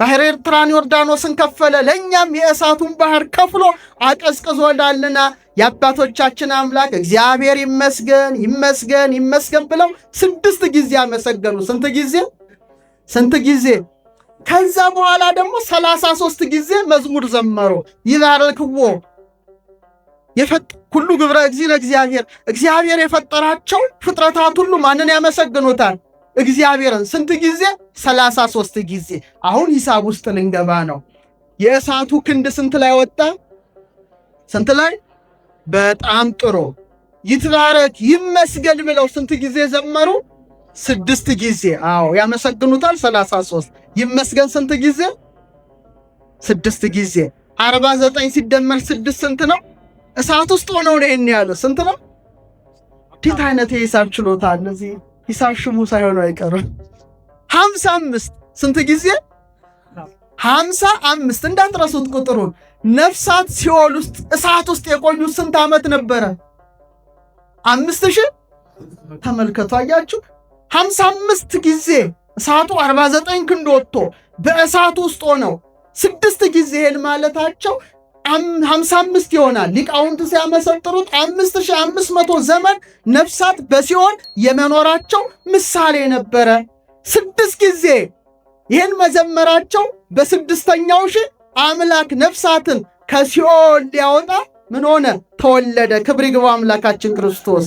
ባሕረ ኤርትራን ዮርዳኖስን ከፈለ፣ ለእኛም የእሳቱን ባህር ከፍሎ አቀዝቅዞናልና የአባቶቻችን አምላክ እግዚአብሔር ይመስገን ይመስገን ይመስገን ብለው 6 ጊዜ አመሰገኑ። ስንት ጊዜ? ከዛ በኋላ ደግሞ 33 ጊዜ መዝሙር ዘመሩ። ይባርክዎ ሁሉ ግብረ እግዚአብሔር፣ እግዚአብሔር የፈጠራቸው ፍጥረታት ሁሉ ማንን ያመሰግኑታል? እግዚአብሔርን። ስንት ጊዜ? 33 ጊዜ። አሁን ሂሳብ ውስጥ ልንገባ ነው። የእሳቱ ክንድ ስንት ላይ ወጣ? ስንት ላይ? በጣም ጥሩ። ይትባረክ ይመስገን ብለው ስንት ጊዜ ዘመሩ? 6 ጊዜ። አዎ ያመሰግኑታል። 33 ይመስገን ስንት ጊዜ? 6 ጊዜ። 49 ሲደመር 6 ስንት ነው? እሳት ውስጥ ሆነው ነው ይሄን ያለው። ስንት ነው? እንዴት አይነት የሂሳብ ችሎታ! እነዚህ ሂሳብ ሽሙ ሳይሆን አይቀርም። 55 ስንት ጊዜ? 55 እንዳትረሱት ቁጥሩን። ነፍሳት ሲኦል ውስጥ እሳት ውስጥ የቆዩት ስንት ዓመት ነበረ? 5000 ተመልከቱ። አያችሁ 55 ጊዜ እሳቱ 49 ክንድ ወጥቶ በእሳቱ ውስጥ ሆነው 6 ጊዜ ይሄን ማለታቸው 55 ይሆናል። ሊቃውንት ሲያመሰጥሩት 5500 ዘመን ነፍሳት በሲኦል የመኖራቸው ምሳሌ ነበረ። 6 ጊዜ ይህን መዘመራቸው በ6ኛው ሺህ አምላክ ነፍሳትን ከሲኦል ሊያወጣ ምን ሆነ? ተወለደ። ክብር ይግባው አምላካችን ክርስቶስ።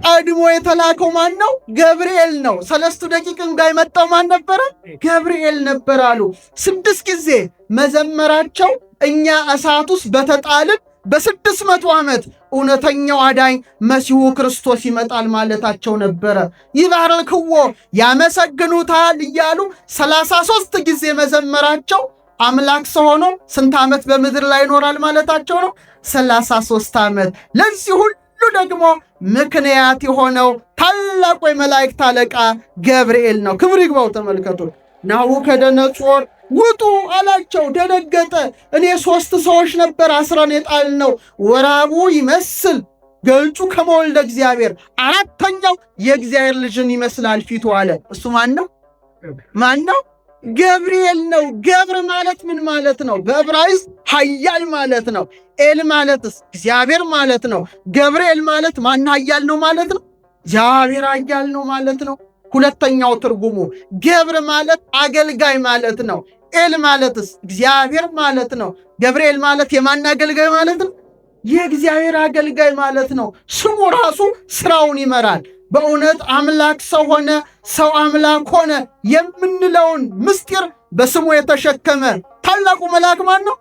ቀድሞ የተላከው ማን ነው? ገብርኤል ነው። 3 ደቂቅም ጋር የመጣው ማን ነበረ? ገብርኤል ነበር አሉ። 6 ጊዜ መዘመራቸው እኛ እሳት ውስጥ በተጣልን በ600 ዓመት እውነተኛው አዳኝ መሲሁ ክርስቶስ ይመጣል ማለታቸው ነበረ። ይባርክዎ ያመሰግኑታል እያሉ 33 ጊዜ መዘመራቸው አምላክ ሰው ሆኖ ስንት ዓመት በምድር ላይ ይኖራል ማለታቸው ነው? 33 ዓመት። ለዚህ ሁሉ ደግሞ ምክንያት የሆነው ታላቁ የመላእክት አለቃ ገብርኤል ነው። ክብር ይግባው። ተመልከቱ። ናቡከደነፆር ውጡ አላቸው። ደነገጠ። እኔ 3 ሰዎች ነበር አስረን የጣልነው፣ ወራቡ ይመስል ገልጩ ከመወልደ እግዚአብሔር፣ 4ተኛው የእግዚአብሔር ልጅን ይመስላል ፊቱ አለ። እሱ ማን ነው? ገብርኤል ነው። ገብር ማለት ምን ማለት ነው? በዕብራይስጥ ኃያል ማለት ነው። ኤል ማለትስ እግዚአብሔር ማለት ነው። ገብርኤል ማለት ማን ኃያል ነው ማለት ነው? እግዚአብሔር ኃያል ነው ማለት ነው። ሁለተኛው ትርጉሙ ገብር ማለት አገልጋይ ማለት ነው። ኤል ማለትስ እግዚአብሔር ማለት ነው። ገብርኤል ማለት የማን አገልጋይ ማለት ነው? የእግዚአብሔር አገልጋይ ማለት ነው። ስሙ ራሱ ስራውን ይመራል። በእውነት አምላክ ሰው ሆነ፣ ሰው አምላክ ሆነ የምንለውን ምስጢር በስሙ የተሸከመ ታላቁ መልአክ ማን ነው?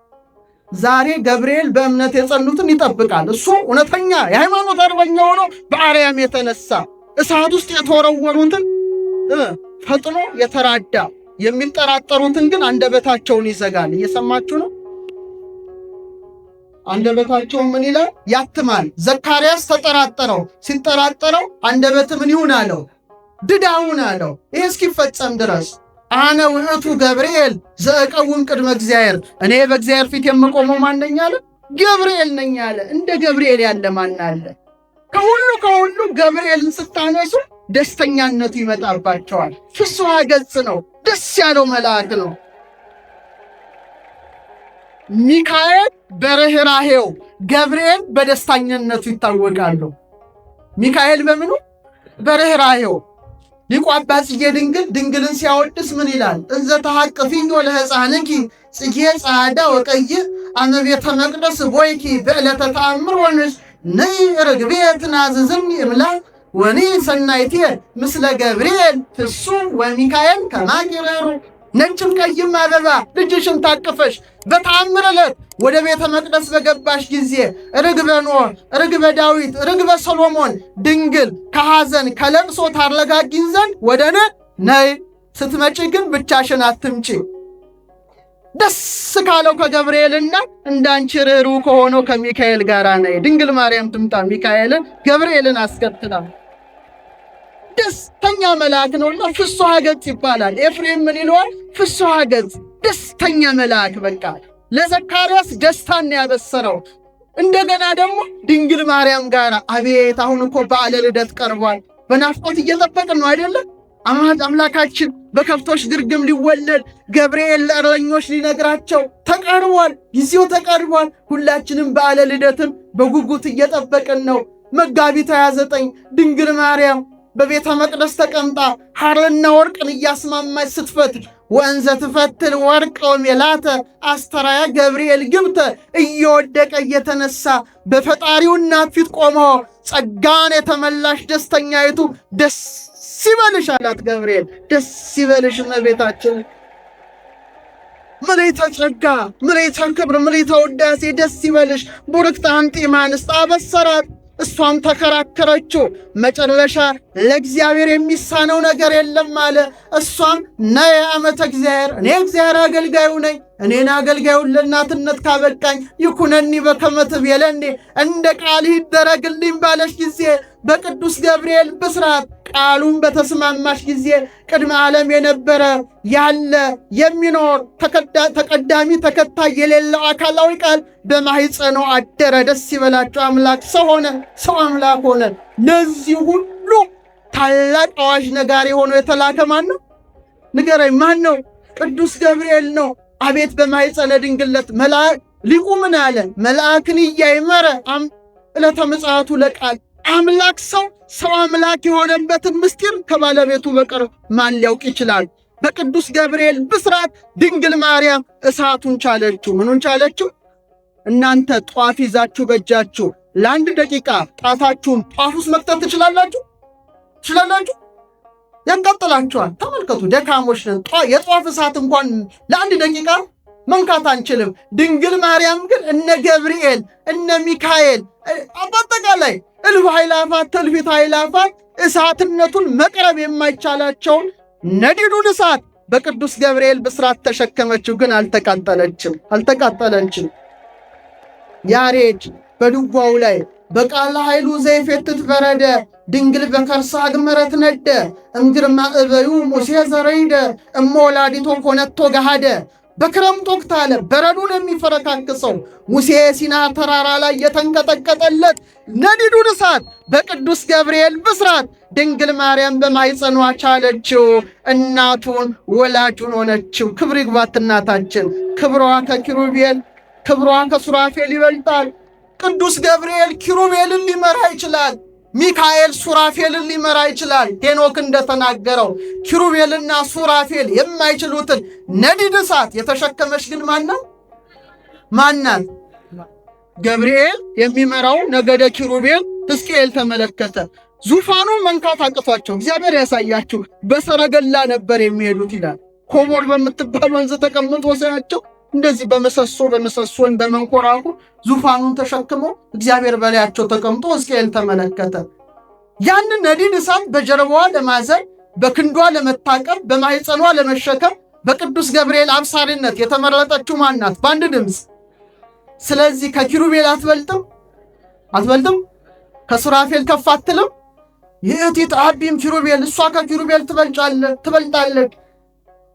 ዛሬ ገብርኤል በእምነት የጸኑትን ይጠብቃል። እሱ እውነተኛ የሃይማኖት አርበኛ ሆኖ በአርያም የተነሳ እሳት ውስጥ የተወረወሩትን ፈጥኖ የተራዳ፣ የሚጠራጠሩትን ግን አንደበታቸውን ይዘጋል። እየሰማችሁ ነው? አንደበታቸው ምን ይላል? ያትማል። ዘካርያስ ተጠራጠረው። ሲጠራጠረው አንደበት ምን ይሁን አለው? ድዳውን አለው። ይህ እስኪፈጸም ድረስ አነ ውእቱ ገብርኤል ዘእቀውም ቅድመ እግዚአብሔር፣ እኔ በእግዚአብሔር ፊት የምቆመው ማን ነኝ አለ? ገብርኤል ነኝ አለ። እንደ ገብርኤል ያለ ማን አለ? ከሁሉ ገብርኤልን ስታነሱ ደስተኛነቱ ይመጣባቸዋል። ፍስሐ ገጽ ነው። ደስ ያለው መልአክ ነው። ሚካኤል በርኅራኄው፣ ገብርኤል በደስታኝነቱ ይታወቃሉ። ሚካኤል በምኑ? በርኅራኄው። ሊቁ አባ ጽጌ ድንግልን ሲያወድስ ምን ይላል? እንዘ ተሐቅፊኞ ለሕፃንኪ ጽጌ ጻዕዳ ወቀይሕ አመ ቤተ መቅደስ ቦይኪ በዕለተ ተአምር ወንስ ነይ ርግቤ ትናዝዝኒ እምላክ ወኒ ሰናይቴ ምስለ ገብርኤል ፍሱ ወሚካኤል ከማኪረሩ። ነጭም ቀይም አበባ ልጅሽን ታቅፈሽ በተአምር ዕለት ወደ ቤተ መቅደስ በገባሽ ጊዜ ርግበ ኖህ፣ ርግበ ዳዊት፣ ርግበ ሰሎሞን ድንግል ከሐዘን ከለቅሶ ታረጋጊን ዘንድ ወደ እኔ ነይ። ስትመጪ ግን ብቻሽን አትምጪ። ደስ ካለው ከገብርኤልና እንዳንቺ ርኅሩህ ከሆነው ከሚካኤል ጋር ነይ። ድንግል ማርያም ትምጣ ሚካኤልን ገብርኤልን አስከትላ። ደስተኛ መልአክ ነውና ፍስሐ ገጽ ይባላል። ኤፍሬም ምን ይለዋል? ፍስሐ ገጽ፣ ደስተኛ መልአክ። በቃ ለዘካርያስ ደስታን ያበሰረው። እንደገና ደግሞ ድንግል ማርያም ጋር አቤት! አሁን እኮ በዓለ ልደት ቀርቧል። በናፍቆት እየጠበቅን ነው አይደለም? አምላካችን በከብቶች ግርግም ሊወለድ ገብርኤል ለእረኞች ሊነግራቸው ተቃርቧል። ጊዜው ተቃርቧል። ሁላችንም በዓለ ልደትን በጉጉት እየጠበቅን ነው። መጋቢት 29 ድንግል ማርያም በቤተ መቅደስ ተቀምጣ ሐርና ወርቅን እያስማማች ስትፈትል ወንዘ ትፈትል ወርቀ ወሜላተ አስተራያ ገብርኤል ግብተ እየወደቀ እየተነሳ በፈጣሪው እናት ፊት ቆሞ ጸጋን የተመላሽ ደስተኛይቱ ደስ ይበልሽ አላት። ገብርኤል ደስ ይበልሽ እመቤታችን ምልዕተ ጸጋ ምልዕተ ክብር ምልዕተ ውዳሴ ደስ ይበልሽ ቡርክት አንቲ እምአንስት አበሰራት። እሷም ተከራከረችው። መጨረሻ ለእግዚአብሔር የሚሳነው ነገር የለም አለ። እሷም ነይ ዓመተ እግዚአብሔር፣ እኔ እግዚአብሔር አገልጋዩ ነኝ። እኔን አገልጋዩን ለእናትነት ካበቃኝ ይኩነኒ በከመ ትቤለኒ፣ እንደ ቃልህ ይደረግልኝ ባለሽ ጊዜ በቅዱስ ገብርኤል ብስራት ቃሉን በተስማማሽ ጊዜ ቅድመ ዓለም የነበረ ያለ የሚኖር ተቀዳሚ ተከታይ የሌለው አካላዊ ቃል በማኅፀኗ አደረ። ደስ ይበላችሁ። አምላክ ሰው ሆነ፣ ሰው አምላክ ሆነ። ለዚህ ሁሉ ታላቅ አዋጅ ነጋሪ ሆኖ የተላከ ማን ነው? ንገረኝ፣ ማን ነው? ቅዱስ ገብርኤል ነው። አቤት በማኅፀነ ድንግለት ሊቁ ምን አለ? መልአክን እያይመረ ዕለተ ምጽአቱ ለቃል አምላክ ሰው አምላክ የሆነበትን ምስጢር ከባለቤቱ በቀር ማን ሊያውቅ ይችላል? በቅዱስ ገብርኤል ብስራት ድንግል ማርያም እሳቱን ቻለችው። ምኑን ቻለችው? እናንተ ጧፍ ይዛችሁ በእጃችሁ ለአንድ ደቂቃ ጣታችሁን ጧፍ ውስጥ መክተት ትችላላችሁ? ያቃጥላችኋል። ተመልከቱ፣ ደካሞች ነን። የጧፍ እሳት እንኳን ለአንድ ደቂቃ መንካት አንችልም። ድንግል ማርያም ግን እነ ገብርኤል እነ ሚካኤል በአጠቃላይ እልፍ ኃይላፋት ትልፊት ኃይላፋት እሳትነቱን መቅረብ የማይቻላቸውን ነዲዱን እሳት በቅዱስ ገብርኤል ብስራት ተሸከመችው። ግን አልተቃጠለችም። ያሬድ በድጓው ላይ በቃለ ኃይሉ ዘይፌትት በረደ ድንግል በከርሳ አግመረት ነደ እምግርማ እበዩ ሙሴ ዘረይደ እሞ ወላዲቶ ኮነቶ ገሃደ። በክረምት ወቅት አለ በረዱን የሚፈረካክሰው ሙሴ ሲና ተራራ ላይ የተንቀጠቀጠለት ነዲዱን እሳት በቅዱስ ገብርኤል ብስራት ድንግል ማርያም በማኅፀኗ ቻለችው። እናቱን ወላጁን ሆነችው። ክብር ይግባት እናታችን። ክብሯ ከኪሩቤል ክብሯ ከሱራፌል ይበልጣል። ቅዱስ ገብርኤል ኪሩቤልን ሊመራ ይችላል። ሚካኤል ሱራፌልን ሊመራ ይችላል። ሄኖክ እንደተናገረው ኪሩቤልና ሱራፌል የማይችሉትን ነዲድ እሳት የተሸከመች ግን ማናት? ገብርኤል የሚመራው ነገደ ኪሩቤል ሕዝቅኤል ተመለከተ። ዙፋኑን መንካት አቅቷቸው እግዚአብሔር ያሳያችሁ በሰረገላ ነበር የሚሄዱት ይላል። ኮቦር በምትባል ወንዝ ተቀምጦ ሳያቸው እንደዚህ በምሰሶን በመንኮራኩ ዙፋኑን ተሸክመው እግዚአብሔር በላያቸው ተቀምጦ ሕዝቅኤል ተመለከተ። ያንን ነዲድ እሳት በጀርባዋ ለማዘል በክንዷ ለመታቀብ በማኅፀኗ ለመሸከም በቅዱስ ገብርኤል አብሳሪነት የተመረጠችው ማናት? በአንድ ድምፅ። ስለዚህ ከኪሩቤል አትበልጥም? ከሱራፌል ከፍ አትልም? ይእቲ ተአቢም ኪሩቤል፣ እሷ ከኪሩቤል ትበልጣለች።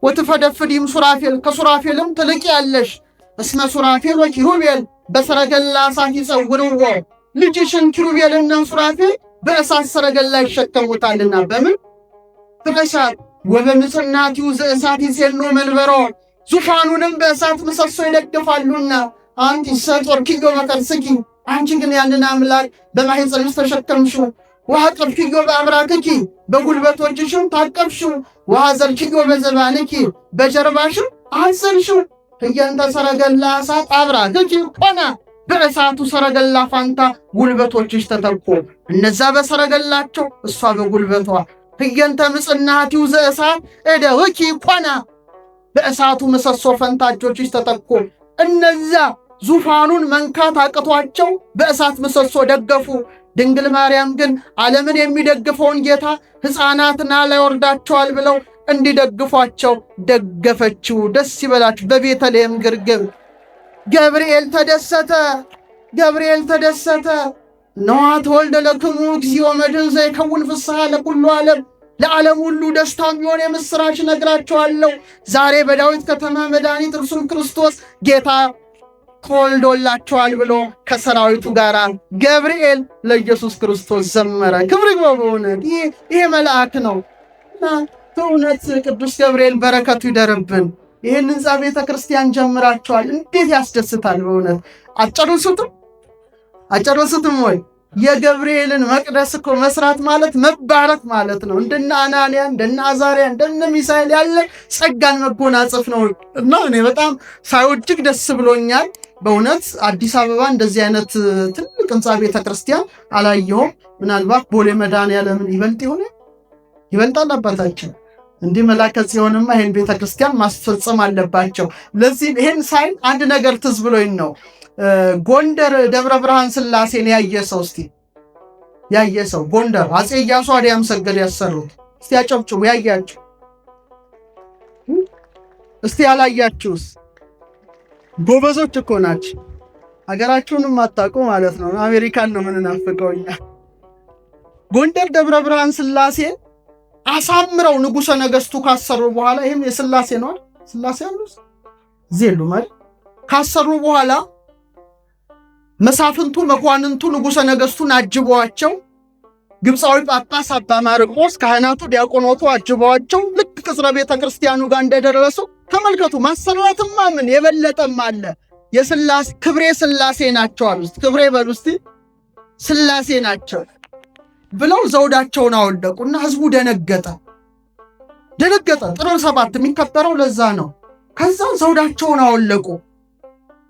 ወትፈደፍዲም ሱራፌል፣ ከሱራፌልም ትልቅ ያለሽ። እስመ ሱራፌል ወኪሩቤል በሰረገላ እሳት ይጸውርዎ፣ ልጅሽን ኪሩቤልና ሱራፌል በእሳት ሰረገላ ይሸከሙታልና። በምን? በእሳት። ወበምጽናቲው ዘእሳት ይሴኖ መንበሮ፣ ዙፋኑንም በእሳት ምሰሶ ይደግፋሉና። አንቲ ሰጦርኪዮ በከርስኪ፣ አንቺ ግን ያንን አምላክ በማኅፀንሽ ተሸከምሽው። ወአቀፍኪዮ በአብራክኪ፣ በጉልበቶችሽም ታቀፍሽው። ወአዘልኪዮ በዘባንኪ፣ በጀርባሽም አዘልሽው። ህየንተ ሰረገላ እሳት አብራክኪ ሆነ፣ በእሳቱ ሰረገላ ፋንታ ጉልበቶችሽ ተተኩ። እነዛ በሰረገላቸው እሷ በጉልበቷ። ህየንተ ምጽናቲው ዘእሳት እደውኪ ሆነ፣ በእሳቱ ምሰሶ ፈንታ እጆችሽ ተተኩ። እነዛ ዙፋኑን መንካት አቅቷቸው በእሳት ምሰሶ ደገፉ። ድንግል ማርያም ግን ዓለምን የሚደግፈውን ጌታ ሕፃናትና ላይ ወርዳቸዋል ብለው እንዲደግፏቸው ደገፈችው። ደስ ይበላችሁ። በቤተልሔም ግርግም ገብርኤል ተደሰተ። ነዋ ተወልደ ለክሙ እግዚኦ መድኅን ዘይከውን ፍስሐ ለኩሉ ዓለም፣ ለዓለም ሁሉ ደስታ የሚሆን የምሥራች እነግራቸዋለሁ። ዛሬ በዳዊት ከተማ መድኃኒት እርሱም ክርስቶስ ጌታ ተወልዶላቸዋል ብሎ ከሰራዊቱ ጋር ገብርኤል ለኢየሱስ ክርስቶስ ዘመረ። ክብር ይግባው። በእውነት ይሄ መልአክ ነው። በእውነት ቅዱስ ገብርኤል በረከቱ ይደርብን። ይህን ህንፃ ቤተክርስቲያን ጀምራችኋል፣ እንዴት ያስደስታል በእውነት። አጨረሱትም ወይ? የገብርኤልን መቅደስ እኮ መስራት ማለት መባረክ ማለት ነው። እንደነ አናንያ እንደነ አዛርያ እንደነ ሚሳኤል ያለ ጸጋን መጎናጸፍ ነው እና እኔ በጣም ሳይወጅግ ደስ ብሎኛል በእውነት። አዲስ አበባ እንደዚህ አይነት ትልቅ ህንፃ ቤተክርስቲያን አላየሁም። ምናልባት ቦሌ መድኃኔዓለምን ይበልጥ ይሆን? ይበልጣል አባታችን። እንዲህ መላከ ጽዮንማ ይሄን ቤተክርስቲያን ማስፈጸም አለባቸው። ለዚህ ይሄን ሳይ አንድ ነገር ትዝ ብሎኝ ነው። ጎንደር ደብረ ብርሃን ስላሴን ያየ ሰው እስቲ ያየ ሰው ጎንደር አጼ ኢያሱ አዲያም ሰገድ ያሰሩት እስቲ አጨብጭቡ። ያያችሁ እስቲ ያላያችሁስ? ጎበዞች እኮ ናችሁ። ሀገራችሁንም አታውቁ ማለት ነው። አሜሪካን ነው የምንናፍቀው እኛ። ጎንደር ደብረ ብርሃን ስላሴ አሳምረው ንጉሠ ነገሥቱ ካሰሩ በኋላ ይህም የስላሴ ነው። ስላሴ አሉስ ዜሉ ማለት ካሰሩ በኋላ መሳፍንቱ መኳንንቱ ንጉሠ ነገሥቱን አጅበዋቸው ግብፃዊ ጳጳስ አባ ማርቆስ ካህናቱ ዲያቆናቱ አጅበዋቸው ልክ ቅጽረ ቤተ ክርስቲያኑ ጋር እንደደረሱ ተመልከቱ። ማሰራትማ ምን የበለጠም አለ። የስላሴ ክብሬ ስላሴ ናቸው አሉ። ክብሬ በሉ እስቲ ስላሴ ናቸው ብለው ዘውዳቸውን አወለቁና ህዝቡ ደነገጠ። ጥር 7 የሚከበረው ለዛ ነው። ከዛ ዘውዳቸውን አወለቁ።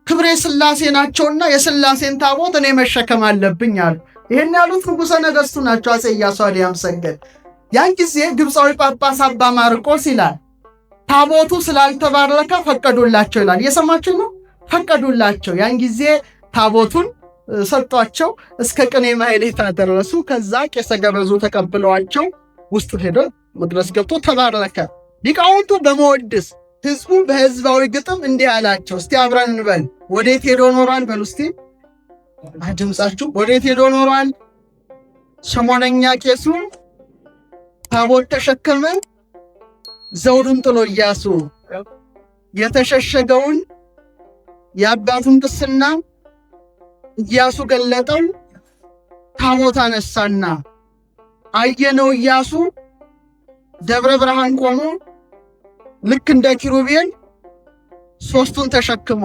ክብሬ ስላሴ ናቸውና የስላሴን ታቦት እኔ መሸከም አለብኝ አሉ። ይሄን ያሉት ንጉሠ ነገሥቱ ናቸው፣ አጼ ኢያሱ አዲያም ሰገድ። ያን ጊዜ ግብፃዊ ጳጳስ አባ ማርቆስ ይላል ታቦቱ ስላልተባረከ ፈቀዱላቸው ይላል። እየሰማችሁ ነው? ፈቀዱላቸው። ያን ጊዜ ታቦቱን ሰጧቸው። እስከ ቅኔ ማህሌት አደረሱ። ከዛ ቄሰ ገበዙ ተቀብለዋቸው ውስጥ ሄደው መቅደስ ገብቶ ተባረከ። ሊቃውንቱ በመወድስ ህዝቡ በህዝባዊ ግጥም እንዲህ አላቸው። እስቲ አብረን እንበል። ወዴት ሄዶ ኖሯል? በሉ እስቲ ድምጻችሁ። ወዴት ሄዶ ኖሯል? ሰሞነኛ ቄሱ ታቦት ተሸከመ፣ ዘውዱን ጥሎ ኢያሱ የተሸሸገውን የአባቱን ቅስና ኢያሱ ገለጠው፣ ታቦት አነሳና አየነው። ኢያሱ ደብረ ብርሃን ቆሞ ልክ እንደ ኪሩቤል ሶስቱን ተሸክሞ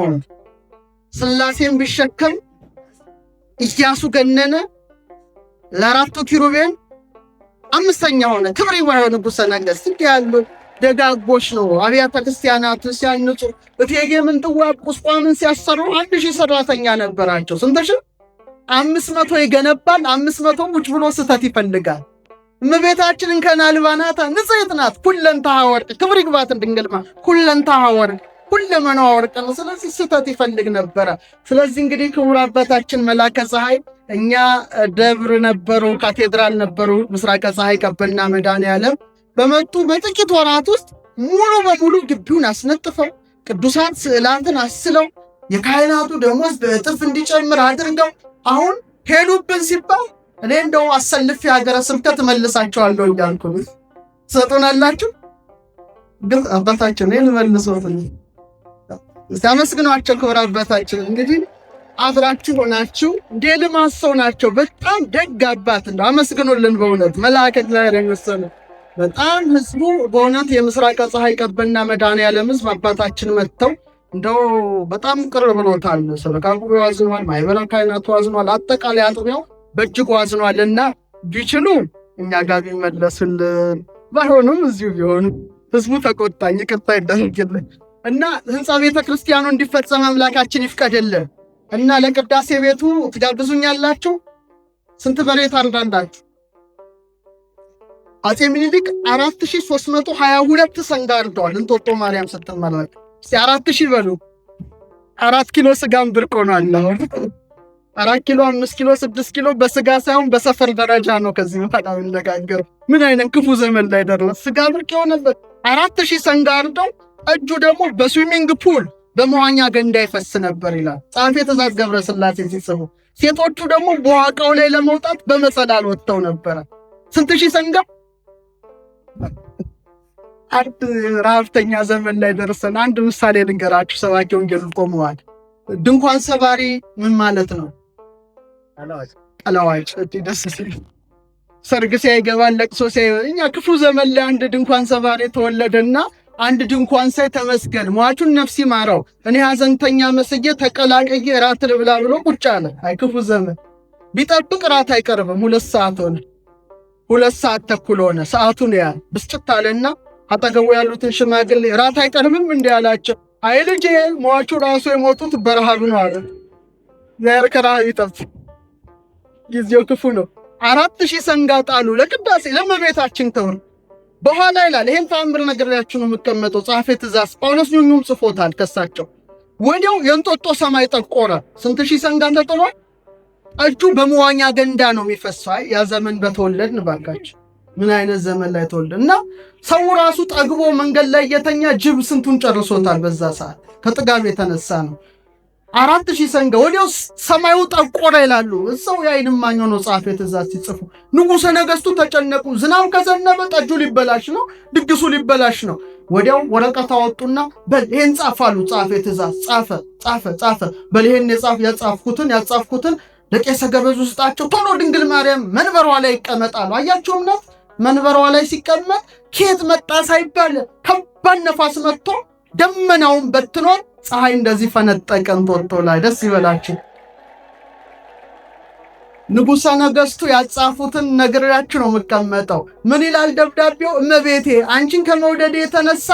ስላሴን ቢሸከም ኢያሱ ገነነ። ለአራቱ ኪሩቤል አምስተኛ ሆነ። ክብር ይባረክ ንጉሠ ነገሥት። እንዲህ ያሉ ደጋጎች ነው። አብያተ ክርስቲያናት ሲያንጹ እቴጌ ምንትዋብ ቁስቋምን ሲያሰሩ 1000 ሰራተኛ ነበራቸው። ስንት ሺህ? 500 ይገነባል፣ 500 ቁጭ ብሎ ስተት ይፈልጋል። እመቤታችንን ከናልባናታ ንጽሕት ናት። ሁለንታሃ ወርቅ ክብር ይግባት ድንግልማ ሁለንታሃ ወርቅ ሁለመናዋ ወርቅ ነው። ስለዚህ ስተት ይፈልግ ነበረ። ስለዚህ እንግዲህ ክቡር አባታችን መላከ ፀሐይ እኛ ደብር ነበሩ፣ ካቴድራል ነበሩ፣ ምስራቀ ፀሐይ ቀበና መድኃኔዓለም በመጡ በጥቂት ወራት ውስጥ ሙሉ በሙሉ ግቢውን አስነጥፈው ቅዱሳት ስዕላትን አስለው የካህናቱ ደሞዝ በእጥፍ እንዲጨምር አድርገው አሁን ሄዱብን ሲባል እኔ እንደው አሰልፍ የሀገረ ስብከት መልሳቸዋለሁ እያልኩ ትሰጡናላችሁ። ግን አባታችን ይህን መልሶት ሲያመስግኗቸው ክብር አባታችን እንግዲህ አብራችሁ ሆናችሁ እንደ ሰው ናቸው። በጣም ደግ አባት እንደው አመስግኑልን። በእውነት መልአከ እግዚአብሔር የመሰለ በጣም ህዝቡ በእውነት የምስራቀ ፀሐይ ቀበና መድኃኔዓለም ህዝብ አባታችን መጥተው እንደው በጣም ቅር ብሎታል። ሰበካ ጉባኤው አዝኗል፣ ማህበረ ካህናቱ አዝኗል፣ አጠቃላይ አጥቢያው በእጅጉ አዝኗልና ቢችሉ እኛ ጋር ቢመለሱልን፣ ባይሆኑም እዚሁ ቢሆኑ ህዝቡ ተቆጣኝ፣ ይቅርታ ይደረግልን እና ህንፃ ቤተ ክርስቲያኑ እንዲፈጸም አምላካችን ይፍቀድልን እና ለቅዳሴ ቤቱ ትጋብዙኛላችሁ። ስንት በሬ ታርዳላችሁ? አጼ ምኒልክ 4322 ሰንጋ አርደዋል። እንጦጦ ማርያም ስትመለክ እስቲ 4000 በሉ። 4 ኪሎ ስጋም ብርቅ ሆኗል። 4 ኪሎ 5 ኪሎ 6 ኪሎ በስጋ ሳይሆን በሰፈር ደረጃ ነው። ከዚህ በኋላ እንነጋገር። ምን አይነት ክፉ ዘመን ላይ ደረሰ? ስጋ ብርቅ የሆነበት 4000 ሰንጋ አርደው እጁ ደግሞ በስዊሚንግ ፑል በመዋኛ ገንዳ ይፈስ ነበር ይላል ጸሐፌ ትእዛዝ ገብረ ሥላሴ ሲጽፉ። ሴቶቹ ደግሞ በዋቃው ላይ ለመውጣት በመሰላል ወጥተው ነበረ። ስንት ሺህ ሰንጋ! አንድ ረሀብተኛ ዘመን ላይ ደርሰን አንድ ምሳሌ ልንገራችሁ። ሰባኪ ወንጌል ቆመዋል። ድንኳን ሰባሪ ምን ማለት ነው? ቀለዋጭ። ደስ ሲል ሰርግ ሲያይገባል ለቅሶ ሲያይ እኛ ክፉ ዘመን ላይ አንድ ድንኳን ሰባሪ ተወለደና አንድ ድንኳን ሳይ ተመስገን ሟቹን ነፍስ ይማረው እኔ ሐዘንተኛ መስዬ ተቀላቀየ ራት ልብላ ብሎ ቁጭ አለ። አይ ክፉ ዘመን ቢጠብቅ ራት አይቀርብም። 2 ሰዓት ሆነ፣ 2 ሰዓት ተኩል ሆነ። ሰዓቱን ያ ብስጭት አለና አጠገቡ ያሉትን ሽማግሌ ራት አይቀርብም እንዴ አላቸው። አይ ልጄ ሟቹ ራሱ የሞቱት በረሃብ ነው አለ። ዘር ከረሃብ ይጠብቅ፣ ጊዜው ክፉ ነው። 4000 ሰንጋ ጣሉ ለቅዳሴ ለእመቤታችን ክብር። በኋላ ይላል ይሄን ተአምር ነግሬያችሁ ነው የምቀመጠው። ጸሐፌ ትእዛዝ ጳውሎስ ኞኞም ጽፎታል ከሳቸው። ወዲያው የእንጦጦ ሰማይ ጠቆረ። ስንት ሺህ ሰንጋ ተጥሏል። እጁ በመዋኛ ገንዳ ነው የሚፈሰው። ያ ዘመን በተወለድን ባካችሁ፣ ምን አይነት ዘመን ላይ ተወለድን። እና ሰው ራሱ ጠግቦ መንገድ ላይ የተኛ ጅብ ስንቱን ጨርሶታል። በዛ ሰዓት ከጥጋብ የተነሳ ነው። 4000 ሰንጋ ወዲያው ሰማዩ ጠቆረ ይላሉ። እዛው የዓይን እማኝ ነው ጸሐፌ ትእዛዝ ሲጽፉ። ንጉሠ ነገሥቱ ተጨነቁ። ዝናብ ከዘነበ ጠጁ ሊበላሽ ነው፣ ድግሱ ሊበላሽ ነው። ወዲያው ወረቀት አወጡና በል ይሄን ጻፍ አሉ። ጸሐፌ ትእዛዝ ጻፈ። በል ይሄን ያጻፍኩትን ለቄሰ ገበዙ ስጣቸው፣ ቶሎ ድንግል ማርያም መንበሯ ላይ ይቀመጣሉ። አያቸውም ናት መንበሯ ላይ ሲቀመጥ ከየት መጣ ሳይባል ከባድ ነፋስ መጥቶ ደመናውን በትኖት ፀሐይ እንደዚህ ፈነጠቀ እንጦጦ ላይ። ደስ ይበላችሁ። ንጉሠ ነገሥቱ ያጻፉትን ነግሬያችሁ ነው የምቀመጠው። ምን ይላል ደብዳቤው? እመቤቴ አንቺን ከመውደድ የተነሳ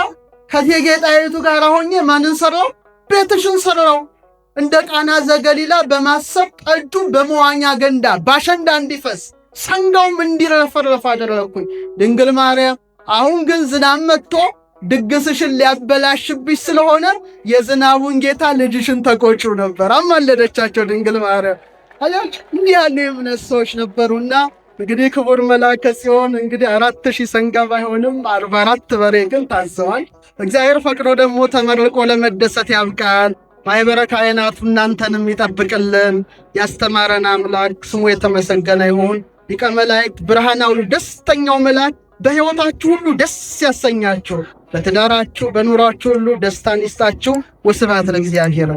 ከእቴጌ ጣይቱ ጋር ሆኜ ማንን ሰራው? ቤትሽን ሰራው። እንደ ቃና ዘገሊላ በማሰብ ጠጁ በመዋኛ ገንዳ ባሸንዳ እንዲፈስ ሰንጋውም እንዲረፈረፍ አደረግኩኝ። ድንግል ማርያም አሁን ግን ዝናብ መጥቶ ድግስሽን ሊያበላሽብሽ ስለሆነ የዝናቡን ጌታ ልጅሽን ተቆጪው ነበር። አማለደቻቸው ድንግል ማርያም። አያችሁ እንዲህ ያሉ የእምነት ሰዎች ነበሩና እንግዲህ ክቡር መልአከ ጽዮን እንግዲህ 4000 ሰንጋ ባይሆንም 44 በሬ ግን ታዘዋል። እግዚአብሔር ፈቅዶ ደግሞ ተመርቆ ለመደሰት ያብቃል። ማኅበረ ካህናቱ እናንተንም ይጠብቅልን። ያስተማረን አምላክ ስሙ የተመሰገነ ይሁን። ሊቀ መላእክት ብርሃናዊ ደስተኛው መልአክ በሕይወታችሁ ሁሉ ደስ ያሰኛችሁ፣ በትዳራችሁ በኑሯችሁ ሁሉ ደስታን ይስጣችሁ። ወስብሐት ለእግዚአብሔር።